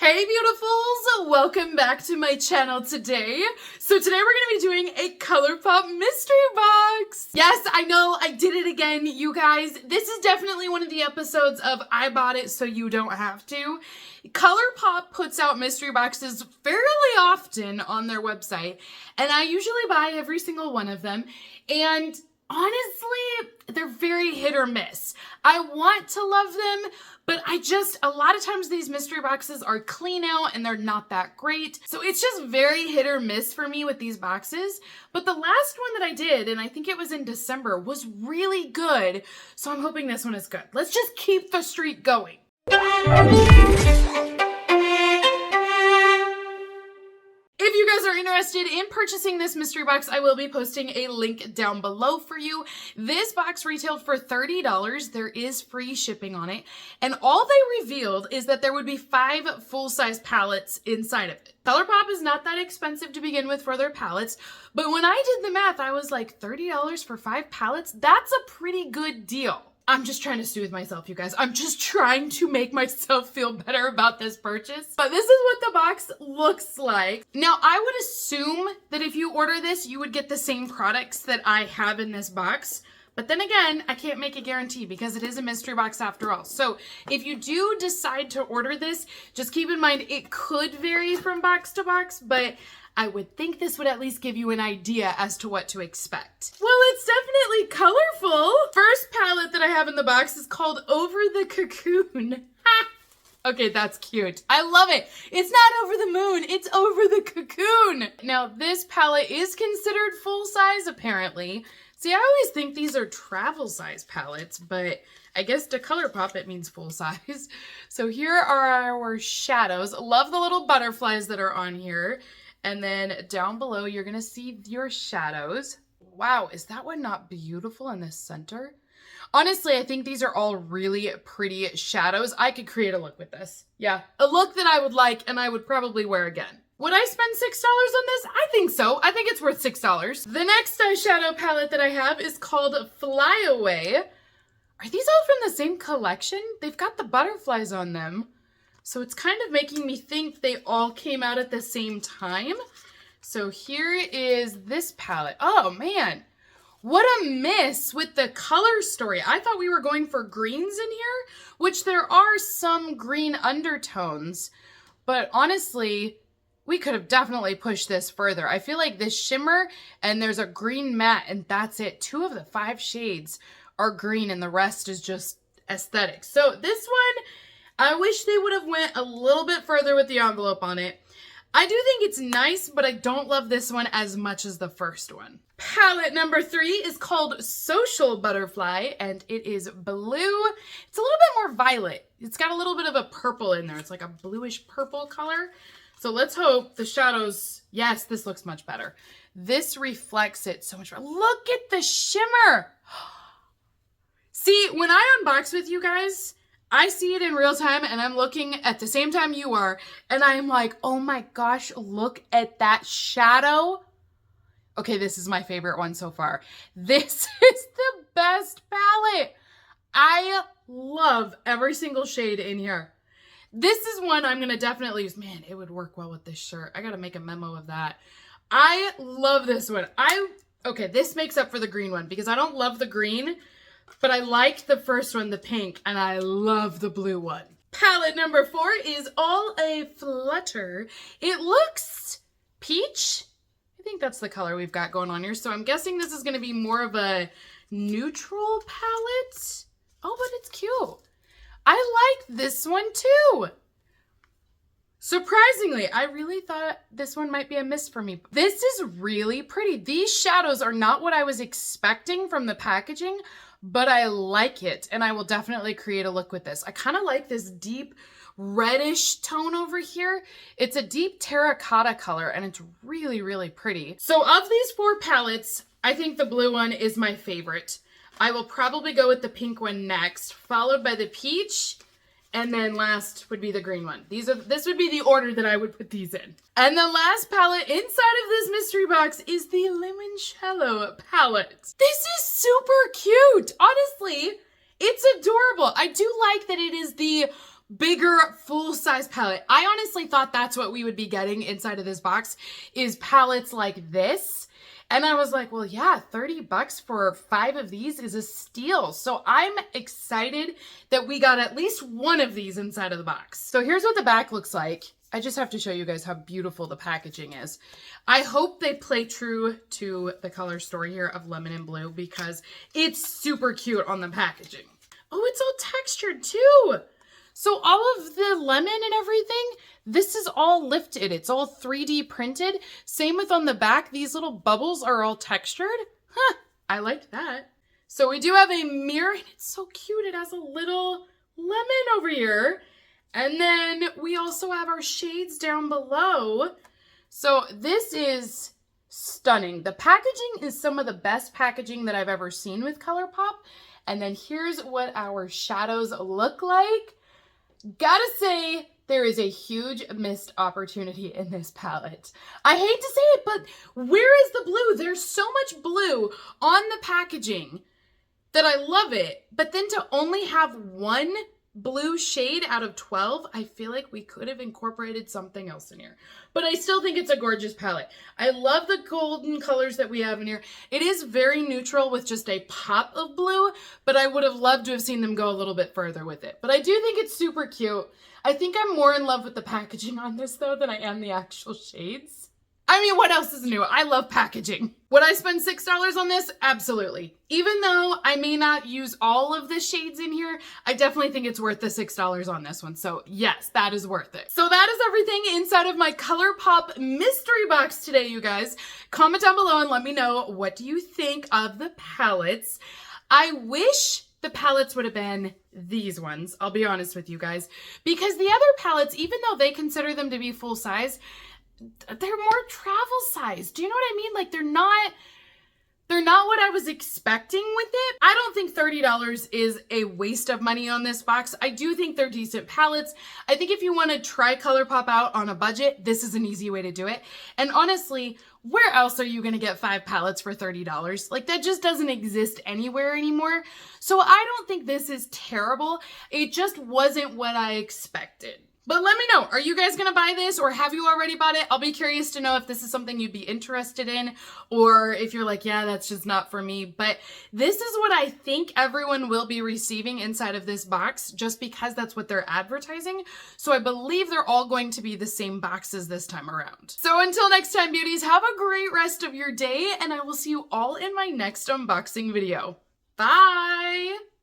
Hey beautifuls, welcome back to my channel today. So today we're gonna be doing a Colourpop mystery box. Yes, I know, I did it again, you guys. This is definitely one of the episodes of I bought it so you don't have to. Colourpop puts out mystery boxes fairly often on their website, and I usually buy every single one of them. And honestly, they're very hit or miss. I want to love them, but a lot of times these mystery boxes are clean out and they're not that great. So it's just very hit or miss for me with these boxes. But the last one that I did, and I think it was in December, was really good. So I'm hoping this one is good. Let's just keep the streak going. If you guys are interested in purchasing this mystery box, I will be posting a link down below for you. This box retailed for $30. There is free shipping on it. And all they revealed is that there would be 5 full-size palettes inside of it. Colourpop is not that expensive to begin with for their palettes, but when I did the math, I was like, $30 for 5 palettes? That's a pretty good deal. I'm just trying to soothe myself, you guys. I'm just trying to make myself feel better about this purchase. But this is what the box looks like. Now, I would assume that if you order this, you would get the same products that I have in this box. But then again, I can't make a guarantee because it is a mystery box after all. So if you do decide to order this, just keep in mind it could vary from box to box, but I would think this would at least give you an idea as to what to expect. Well, it's definitely colorful. First palette that I have in the box is called Over the Cocoon. Okay, that's cute. I love it. It's not over the moon, it's over the cocoon. Now, this palette is considered full size, apparently. See, I always think these are travel size palettes, but I guess to Colourpop it means full size. So here are our shadows. Love the little butterflies that are on here. And then down below, you're gonna see your shadows. Wow, is that one not beautiful in the center? Honestly, I think these are all really pretty shadows. I could create a look with this. Yeah, a look that I would like and I would probably wear again. Would I spend $6 on this? I think so. I think it's worth $6. The next eyeshadow palette that I have is called Fly Away. Are these all from the same collection? They've got the butterflies on them. So it's kind of making me think they all came out at the same time. So here is this palette. Oh man, what a miss with the color story. I thought we were going for greens in here, which there are some green undertones, but honestly, we could have definitely pushed this further. I feel like this shimmer and there's a green matte and that's it. 2 of the 5 shades are green and the rest is just aesthetic. So this one, I wish they would have went a little bit further with the envelope on it. I do think it's nice, but I don't love this one as much as the first one. Palette number 3 is called Social Butterfly, and it is blue. It's a little bit more violet. It's got a little bit of a purple in there. It's like a bluish purple color. So let's hope the shadows, yes, this looks much better. This reflects it so much better. Look at the shimmer. See, when I unbox with you guys, I see it in real time and I'm looking at the same time you are and I'm like, oh my gosh, look at that shadow. Okay, this is my favorite one so far. This is the best palette. I love every single shade in here. This is one I'm gonna definitely use. Man, it would work well with this shirt. I gotta make a memo of that. I love this one. Okay, this makes up for the green one because I don't love the green, but I liked the first one, the pink, and I love the blue one. Palette number 4 is all a Flutter. It looks peach. I think that's the color we've got going on here. So I'm guessing this is going to be more of a neutral palette. Oh, but it's cute. I like this one too. Surprisingly, I really thought this one might be a miss for me. This is really pretty. These shadows are not what I was expecting from the packaging, but I like it, and I will definitely create a look with this. I kind of like this deep reddish tone over here. It's a deep terracotta color, and it's really, really pretty. So of these 4 palettes, I think the blue one is my favorite. I will probably go with the pink one next, followed by the peach, and then last would be the green one. This would be the order that I would put these in. And the last palette inside of this mystery box is the Limoncello palette. This is super cute. Honestly, it's adorable. I do like that it is the bigger, full-size palette. I honestly thought that's what we would be getting inside of this box, is palettes like this. And I was like, well, yeah, 30 bucks for 5 of these is a steal. So I'm excited that we got at least one of these inside of the box. So here's what the back looks like. I just have to show you guys how beautiful the packaging is. I hope they play true to the color story here of lemon and blue, because it's super cute on the packaging. Oh, it's all textured too. So all of the lemon and everything, this is all lifted. It's all 3D printed. Same with on the back. These little bubbles are all textured. Huh, I liked that. So we do have a mirror, and it's so cute. It has a little lemon over here. And then we also have our shades down below. So this is stunning. The packaging is some of the best packaging that I've ever seen with Colourpop. And then here's what our shadows look like. Gotta say, there is a huge missed opportunity in this palette. I hate to say it, but where is the blue? There's so much blue on the packaging that I love it. But then to only have one blue shade out of 12, I feel like we could have incorporated something else in here. But I still think it's a gorgeous palette. I love the golden colors that we have in here. It is very neutral with just a pop of blue, but I would have loved to have seen them go a little bit further with it. But I do think it's super cute. I think I'm more in love with the packaging on this though than I am the actual shades. I mean, what else is new? I love packaging. Would I spend $6 on this? Absolutely. Even though I may not use all of the shades in here, I definitely think it's worth the $6 on this one. So yes, that is worth it. So that is everything inside of my Colourpop mystery box today, you guys. Comment down below and let me know, what do you think of the palettes? I wish the palettes would have been these ones, I'll be honest with you guys, because the other palettes, even though they consider them to be full size, they're more travel size. Do you know what I mean? Like they're not what I was expecting with it. I don't think $30 is a waste of money on this box. I do think they're decent palettes. I think if you want to try Colourpop out on a budget, this is an easy way to do it. And honestly, where else are you going to get 5 palettes for $30? Like that just doesn't exist anywhere anymore. So I don't think this is terrible. It just wasn't what I expected. But let me know, are you guys gonna buy this, or have you already bought it? I'll be curious to know if this is something you'd be interested in, or if you're like, yeah, that's just not for me. But this is what I think everyone will be receiving inside of this box, just because that's what they're advertising. So I believe they're all going to be the same boxes this time around. So until next time, beauties, have a great rest of your day, and I will see you all in my next unboxing video. Bye!